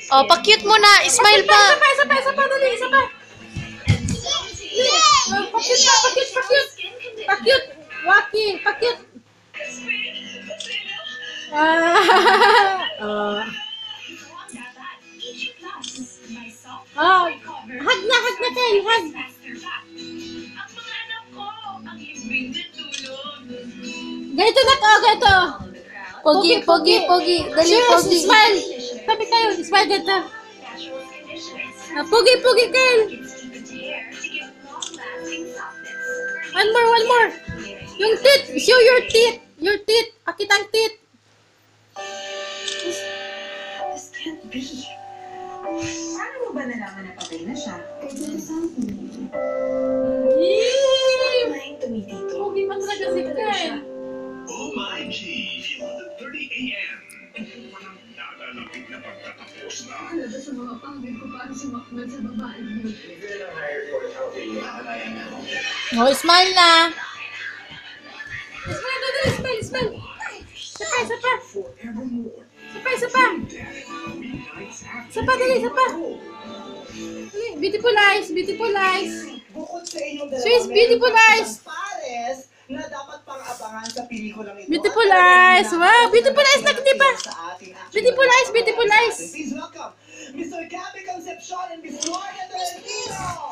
Oh, pa-cute mo na. Smile pa. Isa pa, dali, isa pa. Pa-cute. Waki, pa-cute. Hug na, Kyle, hug. Ganito na ka, ganito. Pogi. Dali, Cheers, pogi. smile. Sabi kayo, smile ganito. Pogi, Kyle. One more. Yung teeth, show your teeth. Pakita ang teeth. This can't be. Paano mo ba nalaman na patay na siya? May tumitito. Pogi man talaga si Kyle. Oh my G, 11:30 a.m. Nalalapit na pagtatapos na. Sa mga pangit ko para sumakman sa babae mo. Oh, smile na. Smile. Isa pa. Forevermore. Isa pa, dali. Beautiful eyes. Bukod sa inyong dalawa, Swiss, beautiful eyes. pares na dapat pang-abangan sa pelikulang ito. Beautiful eyes. Wow, beautiful eyes na, di ba? Sa ating action Beautiful na eyes. Please welcome Mr. Gabby Concepcion and Miss Gloria Tolentino.